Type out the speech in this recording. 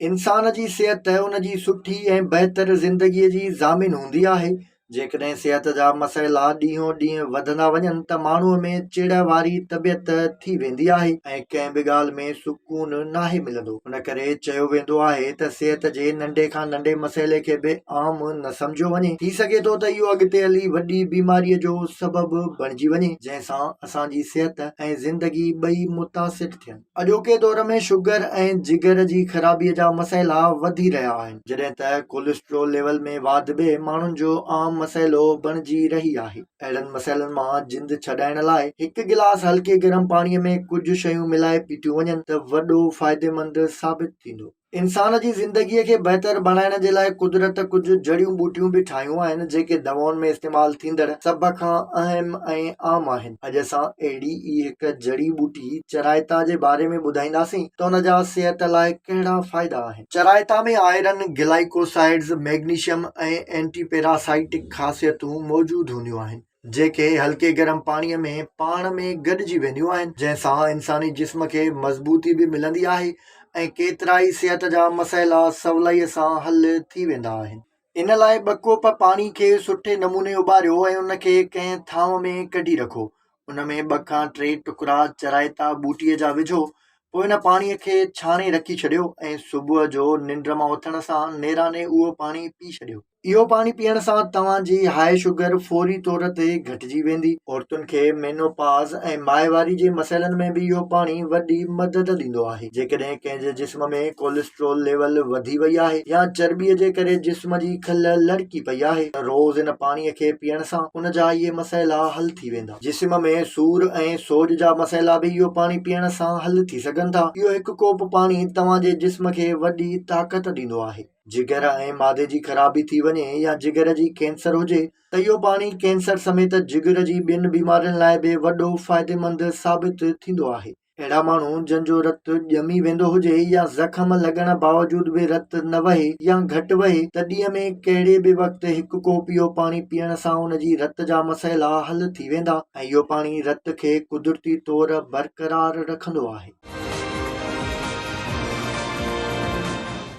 इंसान जी सिहत उन जी सुठी ऐं बहितर ज़िंदगीअ जी ज़ामिन हूंदी आहे। जेकॾहिं सिहत जा मसइला ॾींहों ॾींहुं वधंदा वञनि त माण्हूअ में चिड़ वारी तबियत थी वेंदी आहे ऐं कंहिं बि ॻाल्हि में सुकून नाहे मिलंदो। उन करे चयो वेंदो आहे त सिहत जे नंढे खां नंढे मसइले खे बि आम न सम्झियो वञे। थी सघे थो त इहो अॻिते हली वॾी बीमारीअ जो सबबु बणिजी वञे, जंहिंसां असांजी सिहत ऐं ज़िंदगी ॿई मुतासिर थियनि। अॼोके दौर में शुगर ऐं जिगर जी ख़राबीअ जा मसइला वधी रहिया आहिनि, जॾहिं त कोलेस्ट्रोल लेवल में वाध बि माण्हुनि जो आम मसइलो बणिजी रही आहे। अहिड़नि मसइलनि मां जिंद छॾाइण लाइ हिकु गिलास हल्के गरम पाणीअ में कुझु शयूं मिलाए पीतियूं वञनि त वॾो फ़ाइदेमंद साबित थींदो। इंसान जी ज़िंदगीअ खे बहितर बणाइण जे लाइ कुदरत कुझु जड़ियूं ॿूटियूं बि ठाहियूं आहिनि, जेके दवाउनि में इस्तेमालु थींदड़ सभ खां अहम ऐं आम आहिनि। अॼु असां अहिड़ी ई हिकु जड़ी ॿूटी चराइता जे बारे में ॿुधाईंदासीं त हुन जा सिहत लाइ कहिड़ा फ़ाइदा आहिनि। चराइता में आयरन, ग्लाइकोसाइड्स, मैग्नीशियम ऐं एंटीपैरासाइटिक ख़ासियतूं मौजूदु हूंदियूं आहिनि, जेके हल्के गरम पाणीअ में पाण में गॾिजी वेंदियूं आहिनि, जंहिंसां इंसानी जिस्म खे मज़बूती बि मिलंदी आहे ऐं केतिरा ई सिहत जा मसइला सवलाईअ सां हल थी वेंदा आहिनि। इन लाइ ॿ कोप पाणी खे सुठे नमूने उॿारियो ऐं उन खे कंहिं थांव में कढी रखो। उन में 2 खां 3 टुकड़ा चराइता ॿूटीअ जा विझो। पोइ इन पाणीअ खे छाणे रखी छॾियो ऐं सुबुह जो निंड मां उथण सां नेराने उहो पाणी पी छॾियो। इहो पाणी पीअण सां तव्हांजी हाई शुगर फौरी तौर ते घटिजी वेंदी। औरतुनि खे मेनोपाज़ ऐं माहिवारी जे मसइलनि में बि इहो पाणी वॾी मदद ॾींदो आहे। जेकॾहिं कंहिंजे जिस्म में कोलेस्ट्रोल लेवल वधी वई आहे या चर्बीअ जे करे जिस्म जी खल लड़की पई आहे त रोज़ इन पाणीअ खे पीअण सां उन जा इहे मसइला हल थी वेंदा। जिस्म में सूर ऐं सोज जा मसइला बि इहो पाणी पीअण सां हल थी सघनि था। इहो हिकु कोप पाणी तव्हांजे जिस्म खे वॾी ताक़त ॾींदो आहे। जिगर ऐं मादे जी ख़राबी थी वञे या जिगर जी कैंसर हुजे त इहो पाणी कैंसर समेत जिगर जी ॿियनि बीमारियुनि लाइ बि वॾो फ़ाइदेमंद साबित थींदो आहे। अहिड़ा माण्हू जंहिंजो रत ॼमी वेंदो हुजे या ज़ख़म लॻण बावजूद बि रत न वहे या घटि वहे त ॾींहं में कहिड़े बि वक़्तु हिकु कोप इहो पाणी पीअण सां उन जी रत जा मसइला हल थी वेंदा ऐं इहो पाणी रत खे कुदरती तौर बरक़रार रखंदो आहे।